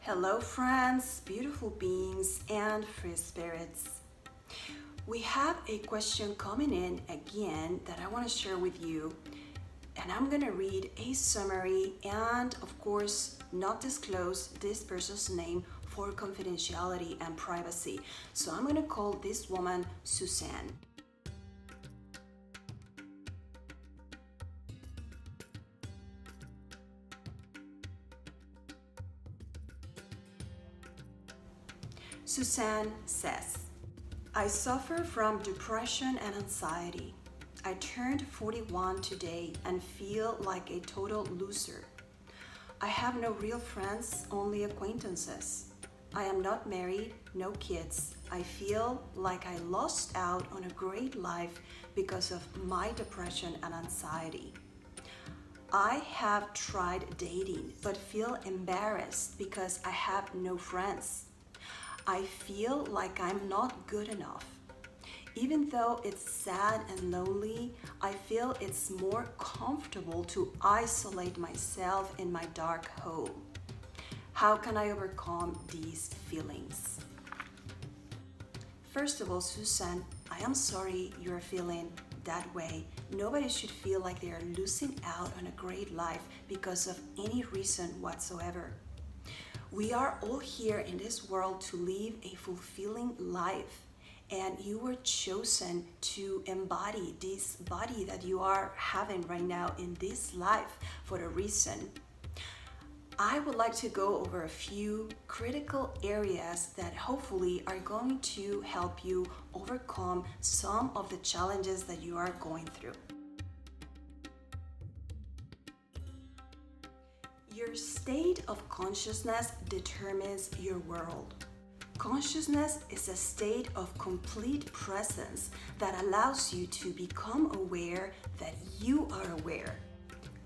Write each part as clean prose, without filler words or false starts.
Hello friends, beautiful beings and free spirits. We have a question coming in again that I want to share with you, and I'm going to read a summary and of course not disclose this person's name for confidentiality and privacy. So I'm going to call this woman Suzanne. Suzanne says, I suffer from depression and anxiety. I turned 41 today and feel like a total loser. I have no real friends, only acquaintances. I am not married, no kids. I feel like I lost out on a great life because of my depression and anxiety. I have tried dating but feel embarrassed because I have no friends. I feel like I'm not good enough. Even though it's sad and lonely, I feel it's more comfortable to isolate myself in my dark hole. How can I overcome these feelings? First of all, Susan, I am sorry you're feeling that way. Nobody should feel like they are losing out on a great life because of any reason whatsoever. We are all here in this world to live a fulfilling life, and you were chosen to embody this body that you are having right now in this life for a reason. I would like to go over a few critical areas that hopefully are going to help you overcome some of the challenges that you are going through. Your state of consciousness determines your world. Consciousness is a state of complete presence that allows you to become aware that you are aware.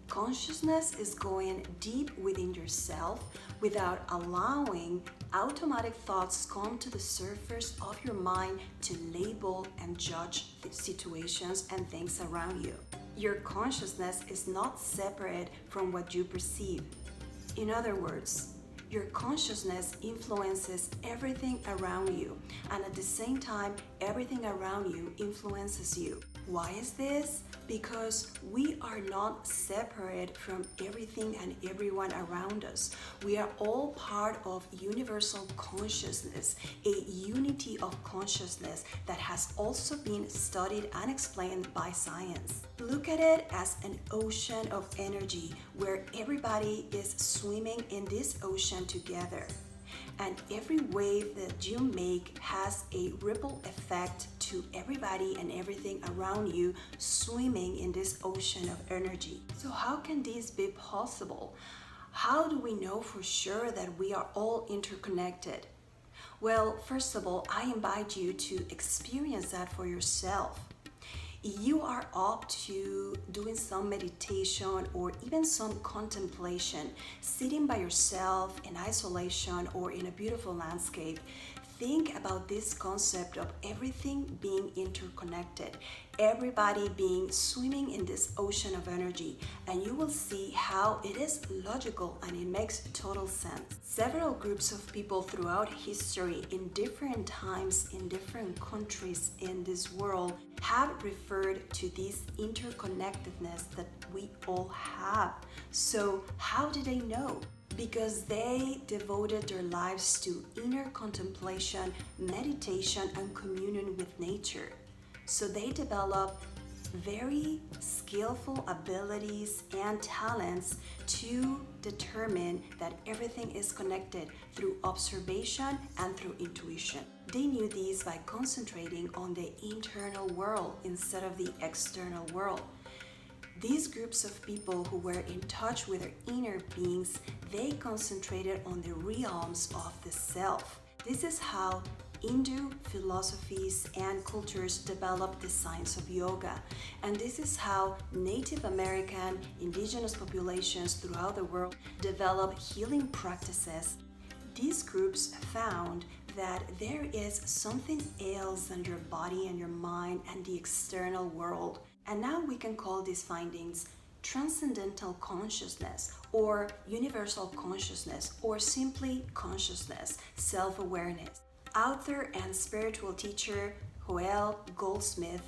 Consciousness is going deep within yourself without allowing automatic thoughts come to the surface of your mind to label and judge the situations and things around you. Your consciousness is not separate from what you perceive. In other words, your consciousness influences everything around you, and at the same time, everything around you influences you. Why is this? Because we are not separate from everything and everyone around us. We are all part of universal consciousness, a unity of consciousness that has also been studied and explained by science. Look at it as an ocean of energy where everybody is swimming in this ocean together. And every wave that you make has a ripple effect to everybody and everything around you swimming in this ocean of energy. So how can this be possible? How do we know for sure that we are all interconnected? Well, first of all, I invite you to experience that for yourself. You are up to doing some meditation or even some contemplation, sitting by yourself in isolation or in a beautiful landscape. Think about this concept of everything being interconnected, everybody being swimming in this ocean of energy, and you will see how it is logical and it makes total sense. Several groups of people throughout history in different times in different countries in this world have referred to this interconnectedness that we all have. So how did they know? Because they devoted their lives to inner contemplation, meditation, and communion with nature. So they developed very skillful abilities and talents to determine that everything is connected through observation and through intuition. They knew this by concentrating on the internal world instead of the external world. These groups of people who were in touch with their inner beings, they concentrated on the realms of the self. This is how Hindu philosophies and cultures developed the science of yoga. And this is how Native American indigenous populations throughout the world developed healing practices. These groups found that there is something else than your body and your mind and the external world. And now we can call these findings transcendental consciousness or universal consciousness, or simply consciousness, self-awareness. Author and spiritual teacher Joel Goldsmith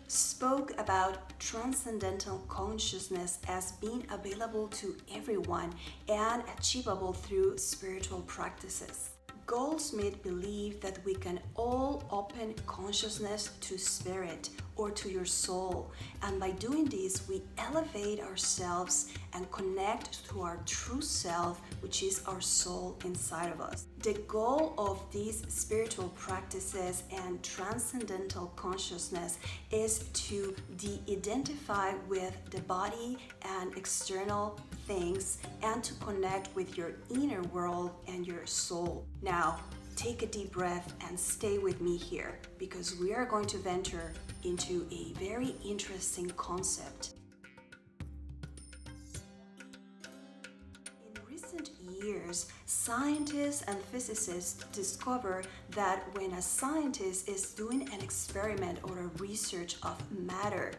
spoke about transcendental consciousness as being available to everyone and achievable through spiritual practices. Goldsmith believed that we can all open consciousness to spirit or to your soul, and by doing this we elevate ourselves and connect to our true self, which is our soul inside of us. The goal of these spiritual practices and transcendental consciousness is to de-identify with the body and external things and to connect with your inner world and your soul. Now, take a deep breath and stay with me here, because we are going to venture into a very interesting concept. In recent years, scientists and physicists discover that when a scientist is doing an experiment or a research of matter,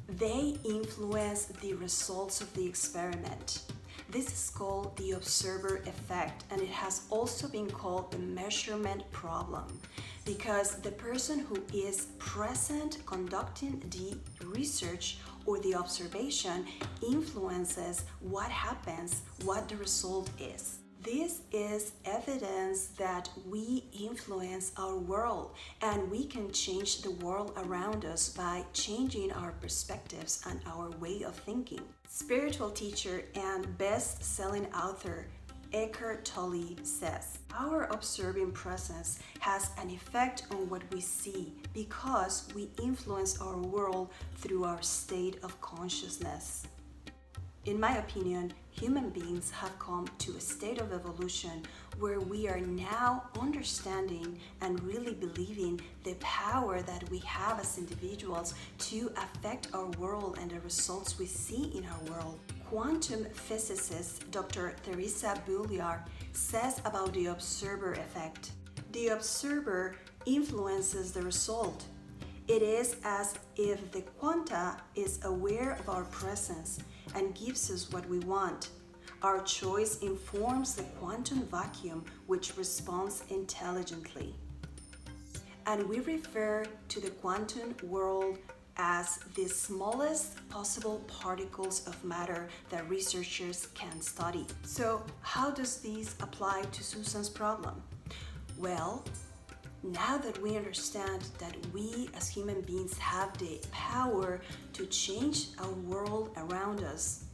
they influence the results of the experiment. This is called the observer effect, and it has also been called the measurement problem, because the person who is present conducting the research or the observation influences what happens, what the result is. This is evidence that we influence our world, and we can change the world around us by changing our perspectives and our way of thinking. Spiritual teacher and best-selling author Eckhart Tolle says, "Our observing presence has an effect on what we see because we influence our world through our state of consciousness." In my opinion, human beings have come to a state of evolution where we are now understanding and really believing the power that we have as individuals to affect our world and the results we see in our world. Quantum physicist Dr. Teresa Bouliar says about the observer effect. The observer influences the result. It is as if the quanta is aware of our presence and gives us what we want. Our choice informs the quantum vacuum, which responds intelligently. And we refer to the quantum world as the smallest possible particles of matter that researchers can study. So, how does this apply to Susan's problem? Well, now that we understand that we as human beings have the power to change our world around us,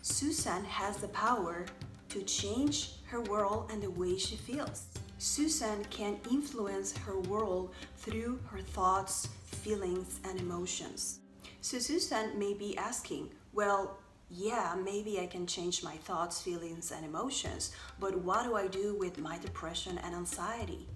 Susan has the power to change her world and the way she feels. Susan can influence her world through her thoughts, feelings, and emotions. So Susan may be asking, well, yeah, maybe I can change my thoughts, feelings, and emotions, but what do I do with my depression and anxiety?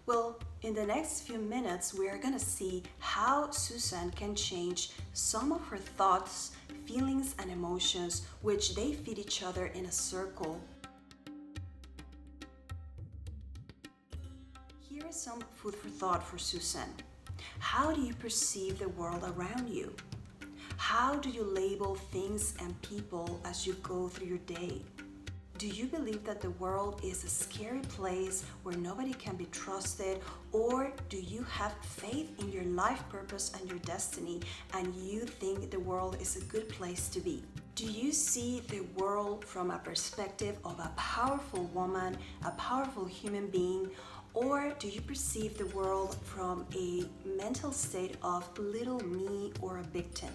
Well, in the next few minutes, we are going to see how Susan can change some of her thoughts, feelings, and emotions, which they feed each other in a circle. Here is some food for thought for Susan. How do you perceive the world around you? How do you label things and people as you go through your day? Do you believe that the world is a scary place where nobody can be trusted, or do you have faith in your life purpose and your destiny and you think the world is a good place to be? Do you see the world from a perspective of a powerful woman, a powerful human being, or do you perceive the world from a mental state of little me or a victim?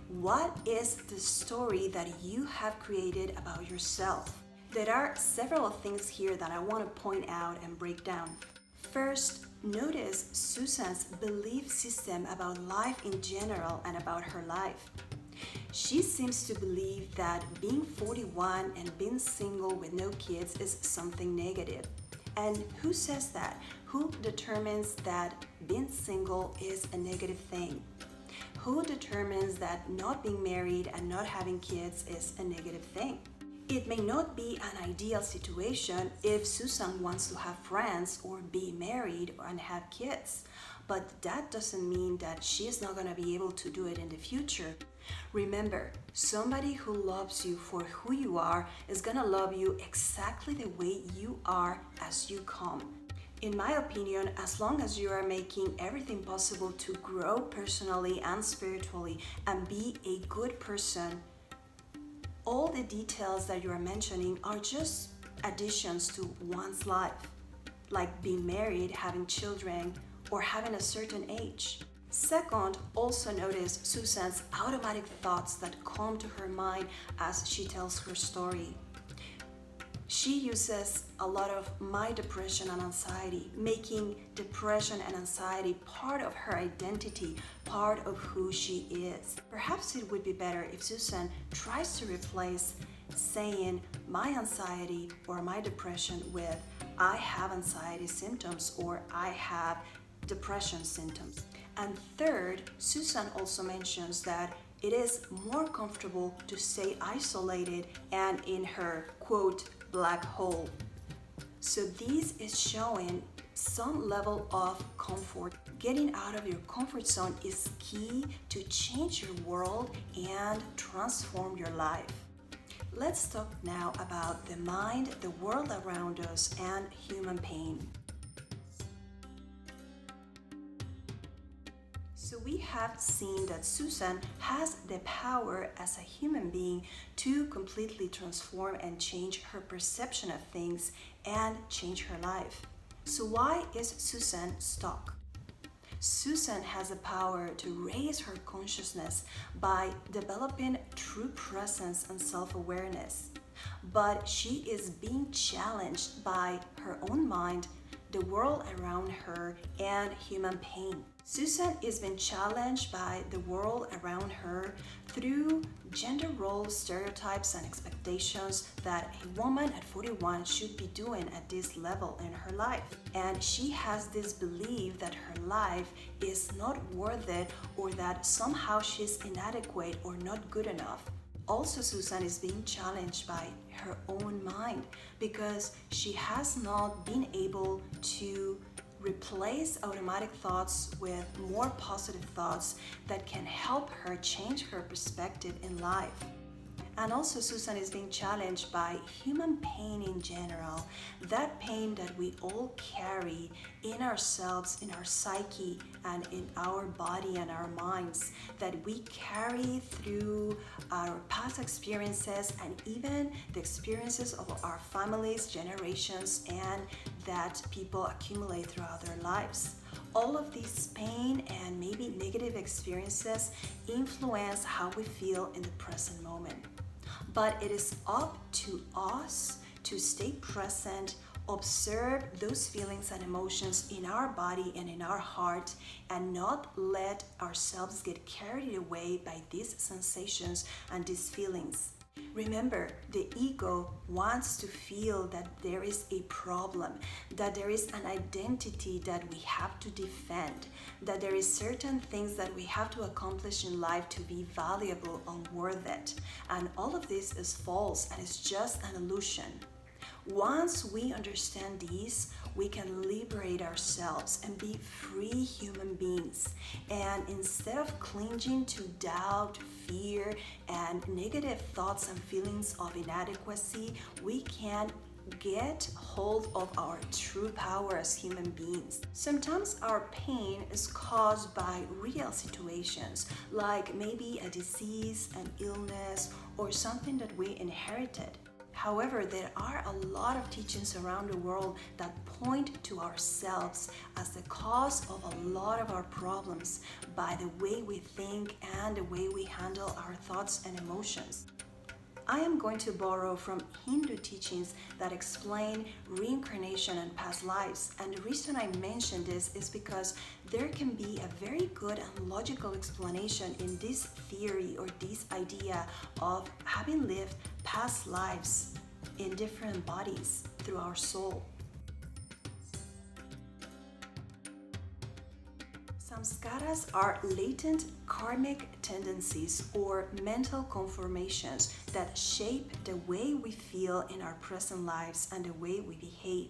What is the story that you have created about yourself? There are several things here that I want to point out and break down. First, notice Susan's belief system about life in general and about her life. She seems to believe that being 41 and being single with no kids is something negative. And who says that? Who determines that being single is a negative thing? Who determines that not being married and not having kids is a negative thing? It may not be an ideal situation if Susan wants to have friends or be married and have kids, but that doesn't mean that she is not going to be able to do it in the future. Remember, somebody who loves you for who you are is gonna love you exactly the way you are as you come. In my opinion, as long as you are making everything possible to grow personally and spiritually and be a good person, all the details that you are mentioning are just additions to one's life, like being married, having children, or having a certain age. Second, also notice Susan's automatic thoughts that come to her mind as she tells her story. She uses a lot of my depression and anxiety, making depression and anxiety part of her identity, part of who she is. Perhaps it would be better if Susan tries to replace saying my anxiety or my depression with I have anxiety symptoms or I have depression symptoms. And third, Susan also mentions that it is more comfortable to stay isolated and in her quote black hole. So this is showing some level of comfort. Getting out of your comfort zone is key to change your world and transform your life. Let's talk now about the mind, the world around us, and human pain. So we have seen that Susan has the power as a human being to completely transform and change her perception of things and change her life. So why is Susan stuck? Susan has the power to raise her consciousness by developing true presence and self-awareness. But she is being challenged by her own mind, the world around her, and human pain. Susan is being challenged by the world around her through gender role stereotypes and expectations that a woman at 41 should be doing at this level in her life. And she has this belief that her life is not worth it or that somehow she's inadequate or not good enough. Also, Susan is being challenged by her own mind because she has not been able to replace automatic thoughts with more positive thoughts that can help her change her perspective in life. And also Susan is being challenged by human pain in general, that pain that we all carry in ourselves, in our psyche, and in our body and our minds, that we carry through our past experiences and even the experiences of our families, generations, and that people accumulate throughout their lives. All of this pain and maybe negative experiences influence how we feel in the present moment. But it is up to us to stay present, observe those feelings and emotions in our body and in our heart, and not let ourselves get carried away by these sensations and these feelings. Remember, the ego wants to feel that there is a problem, that there is an identity that we have to defend, that there is certain things that we have to accomplish in life to be valuable and worth it. And all of this is false and it's just an illusion. Once we understand these, we can liberate ourselves and be free human beings. And instead of clinging to doubt, fear, and negative thoughts and feelings of inadequacy, we can get hold of our true power as human beings. Sometimes our pain is caused by real situations, like maybe a disease, an illness, or something that we inherited. However, there are a lot of teachings around the world that point to ourselves as the cause of a lot of our problems by the way we think and the way we handle our thoughts and emotions. I am going to borrow from Hindu teachings that explain reincarnation and past lives. And the reason I mention this is because there can be a very good and logical explanation in this theory or this idea of having lived past lives in different bodies through our soul. Samskaras are latent karmic tendencies or mental conformations that shape the way we feel in our present lives and the way we behave.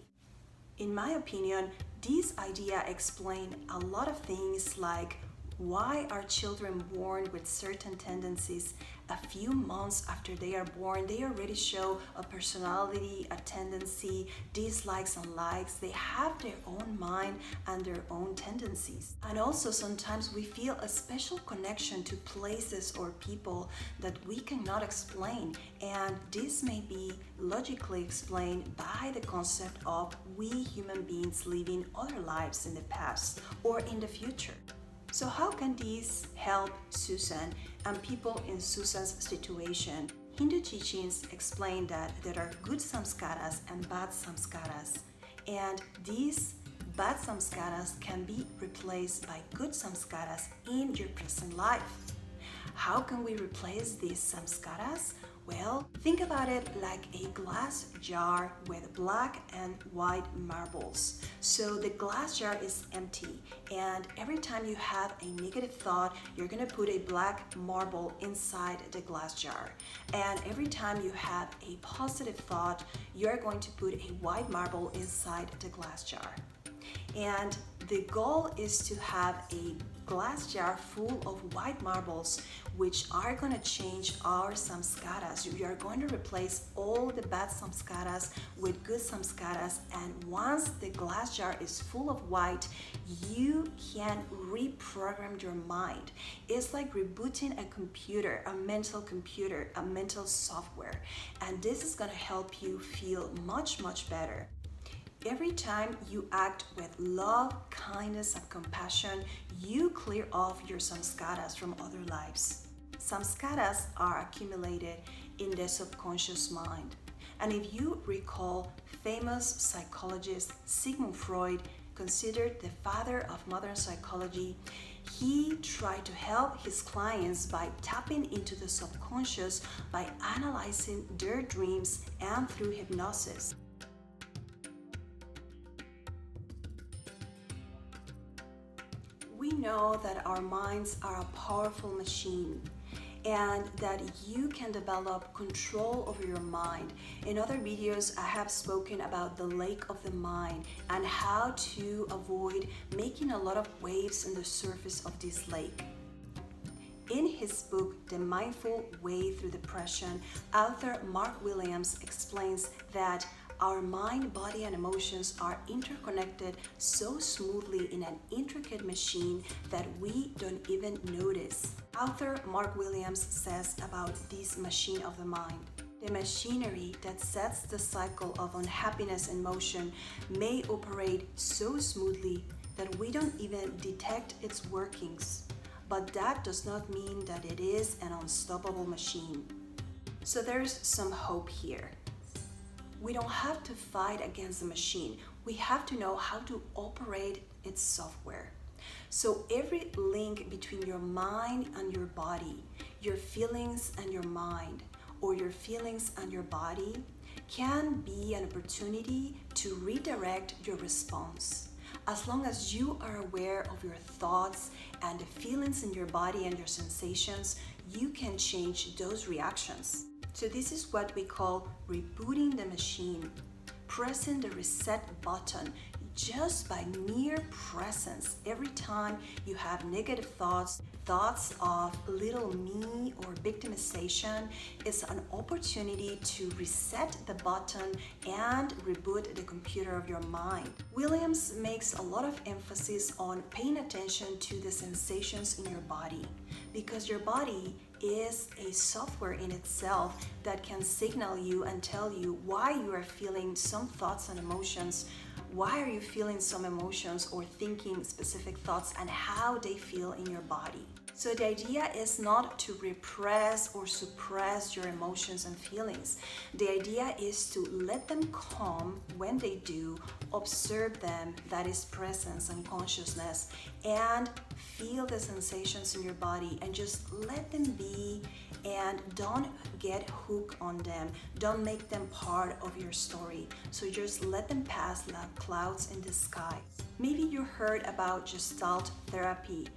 In my opinion, this idea explains a lot of things like Why are children born with certain tendencies? A few months after they are born, they already show a personality, a tendency, dislikes and likes. They have their own mind and their own tendencies. And also sometimes we feel a special connection to places or people that we cannot explain. And this may be logically explained by the concept of we human beings living other lives in the past or in the future. So how can these help Susan and people in Susan's situation? Hindu teachings explain that there are good samskaras and bad samskaras, and these bad samskaras can be replaced by good samskaras in your present life. How can we replace these samskaras? Well, think about it like a glass jar with black and white marbles. So the glass jar is empty, and every time you have a negative thought, you're going to put a black marble inside the glass jar. And every time you have a positive thought, you're going to put a white marble inside the glass jar. And the goal is to have a glass jar full of white marbles, which are going to change our samskaras. We are going to replace all the bad samskaras with good samskaras, and once the glass jar is full of white, you can reprogram your mind. It's like rebooting a computer, a mental software, and this is going to help you feel much better. Every time you act with love, kindness, and compassion, you clear off your samskaras from other lives. Samskaras are accumulated in the subconscious mind. And if you recall, famous psychologist Sigmund Freud, considered the father of modern psychology, he tried to help his clients by tapping into the subconscious by analyzing their dreams and through hypnosis. We know that our minds are a powerful machine and that you can develop control over your mind. In other videos, I have spoken about the lake of the mind and how to avoid making a lot of waves in the surface of this lake. In his book, The Mindful Way Through Depression, author Mark Williams explains that our mind, body, and emotions are interconnected so smoothly in an intricate machine that we don't even notice. Author Mark Williams says about this machine of the mind: the machinery that sets the cycle of unhappiness and motion may operate so smoothly that we don't even detect its workings. But that does not mean that it is an unstoppable machine. So there's some hope here. We don't have to fight against the machine. We have to know how to operate its software. So every link between your mind and your body, your feelings and your mind, or your feelings and your body, can be an opportunity to redirect your response. As long as you are aware of your thoughts and the feelings in your body and your sensations, you can change those reactions. So this is what we call rebooting the machine, pressing the reset button just by mere presence. Every time you have negative thoughts of little me or victimization, it's an opportunity to reset the button and reboot the computer of your mind. Williams makes a lot of emphasis on paying attention to the sensations in your body, because your body is a software in itself that can signal you and tell you why you are feeling some thoughts and emotions, why are you feeling some emotions or thinking specific thoughts, and how they feel in your body. So the idea is not to repress or suppress your emotions and feelings. The idea is to let them come when they do, observe them, that is presence and consciousness, and feel the sensations in your body and just let them be, and don't get hooked on them. Don't make them part of your story. So just let them pass like clouds in the sky. Maybe you heard about Gestalt therapy.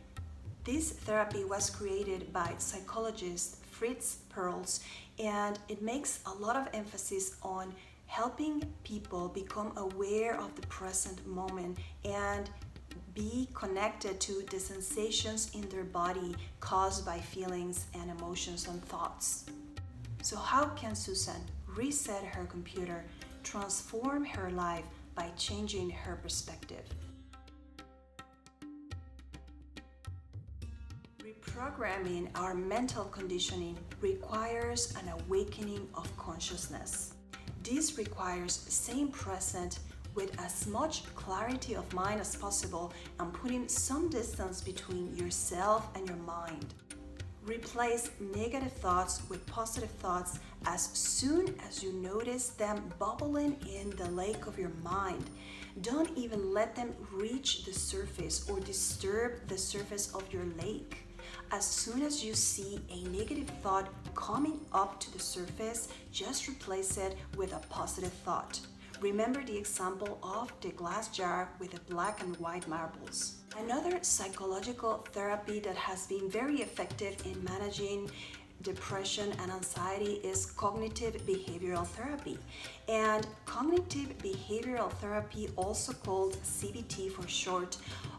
This therapy was created by psychologist Fritz Perls, and it makes a lot of emphasis on helping people become aware of the present moment and be connected to the sensations in their body caused by feelings and emotions and thoughts. So how can Susan reset her computer, transform her life by changing her perspective? Reprogramming our mental conditioning requires an awakening of consciousness. This requires staying present with as much clarity of mind as possible and putting some distance between yourself and your mind. Replace negative thoughts with positive thoughts as soon as you notice them bubbling in the lake of your mind. Don't even let them reach the surface or disturb the surface of your lake. As soon as you see a negative thought coming up to the surface, just replace it with a positive thought. Remember the example of the glass jar with the black and white marbles. Another psychological therapy that has been very effective in managing depression and anxiety is cognitive behavioral therapy. And cognitive behavioral therapy, also called CBT for short,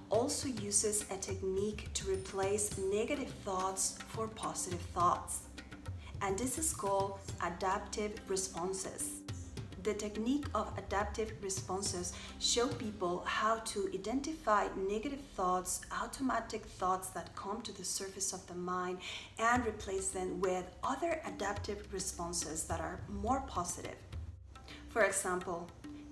also uses a technique to replace negative thoughts for positive thoughts. And this is called adaptive responses. The technique of adaptive responses show people how to identify negative thoughts, automatic thoughts that come to the surface of the mind, and replace them with other adaptive responses that are more positive. For example,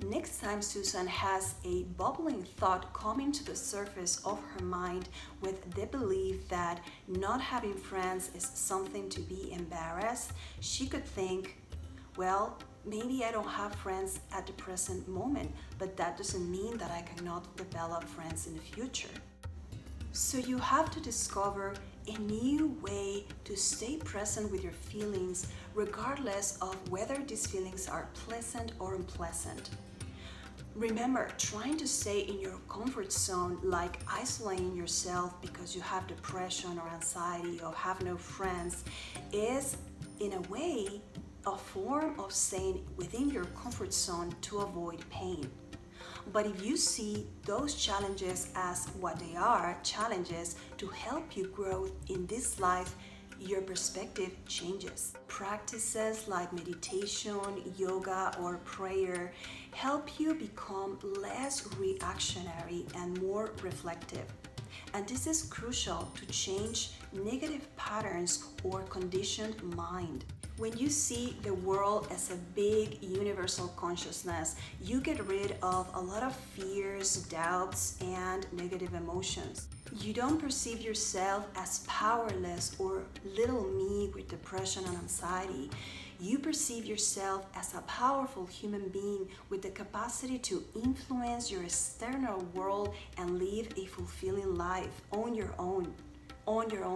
next time Susan has a bubbling thought coming to the surface of her mind with the belief that not having friends is something to be embarrassed, she could think, well, maybe I don't have friends at the present moment, but that doesn't mean that I cannot develop friends in the future. So you have to discover a new way to stay present with your feelings, regardless of whether these feelings are pleasant or unpleasant. Remember, trying to stay in your comfort zone, like isolating yourself because you have depression or anxiety or have no friends, is in a way a form of staying within your comfort zone to avoid pain. But if you see those challenges as what they are, challenges to help you grow in this life, your perspective changes. Practices like meditation, yoga, or prayer help you become less reactionary and more reflective. And this is crucial to change negative patterns or conditioned mind. When you see the world as a big universal consciousness, you get rid of a lot of fears, doubts, and negative emotions. You don't perceive yourself as powerless or little me with depression and anxiety. You perceive yourself as a powerful human being with the capacity to influence your external world and live a fulfilling life on your own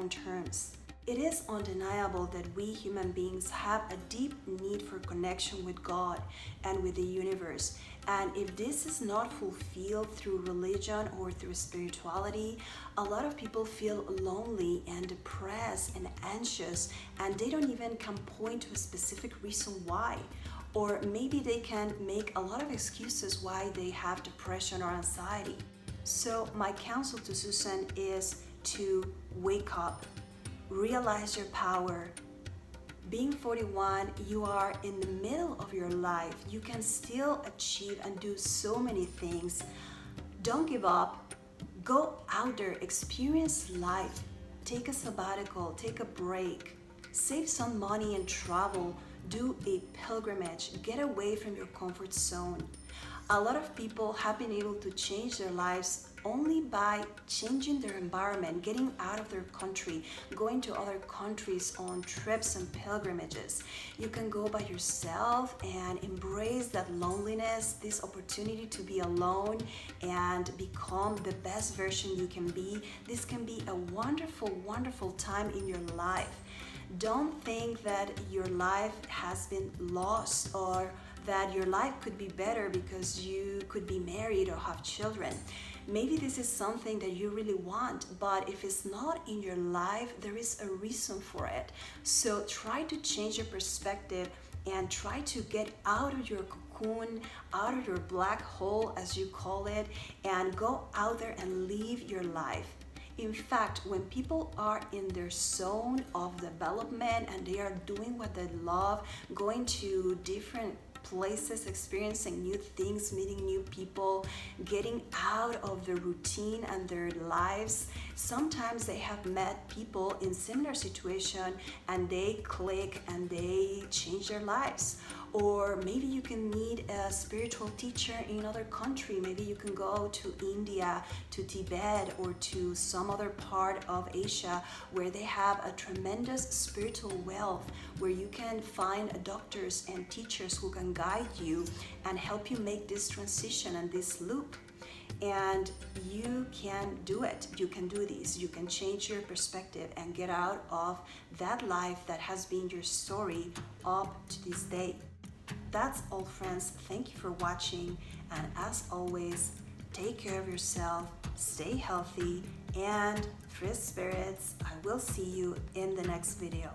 terms. It is undeniable that we human beings have a deep need for connection with God and with the universe. And if this is not fulfilled through religion or through spirituality, a lot of people feel lonely and depressed and anxious, and they don't even can point to a specific reason why. Or maybe they can make a lot of excuses why they have depression or anxiety. So my counsel to Susan is to wake up. Realize your power. Being 41, you are in the middle of your life. You can still achieve and do so many things. Don't give up. Go out there, experience life. Take a sabbatical, take a break. Save some money and travel. Do a pilgrimage. Get away from your comfort zone. A lot of people have been able to change their lives only by changing their environment, getting out of their country, going to other countries on trips and pilgrimages. You can go by yourself and embrace that loneliness, this opportunity to be alone and become the best version you can be. This can be a wonderful, wonderful time in your life. Don't think that your life has been lost or that your life could be better because you could be married or have children. Maybe this is something that you really want, but if it's not in your life, there is a reason for it. So try to change your perspective and try to get out of your cocoon, out of your black hole, as you call it, and go out there and live your life. In fact, when people are in their zone of development and they are doing what they love, going to different places, experiencing new things, meeting new people, getting out of the routine and their lives, sometimes they have met people in similar situation and they click and they change their lives. Or maybe you can meet a spiritual teacher in another country. Maybe you can go to India, to Tibet, or to some other part of Asia where they have a tremendous spiritual wealth, where you can find doctors and teachers who can guide you and help you make this transition and this loop. And you can do it. You can do this. You can change your perspective and get out of that life that has been your story up to this day. That's all, friends. Thank you for watching, and as always, take care of yourself, stay healthy, and free spirits. I will see you in the next video.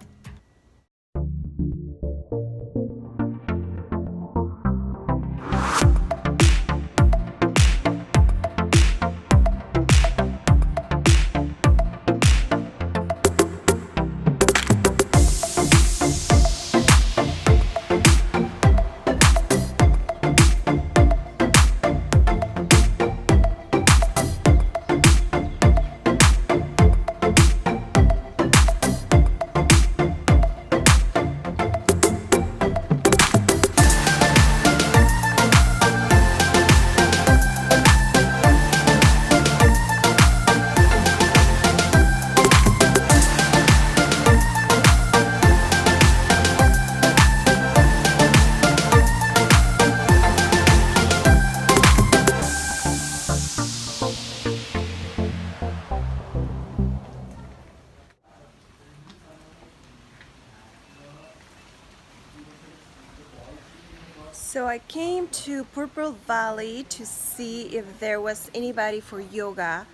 So I came to Purple Valley to see if there was anybody for yoga,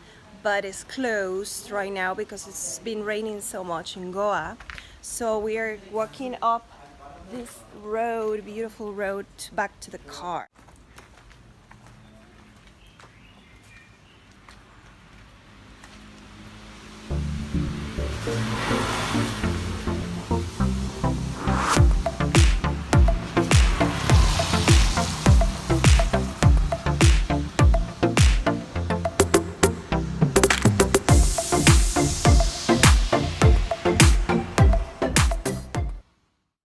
but it's closed right now because it's been raining so much in Goa. So we are walking up this road, beautiful road, back to the car.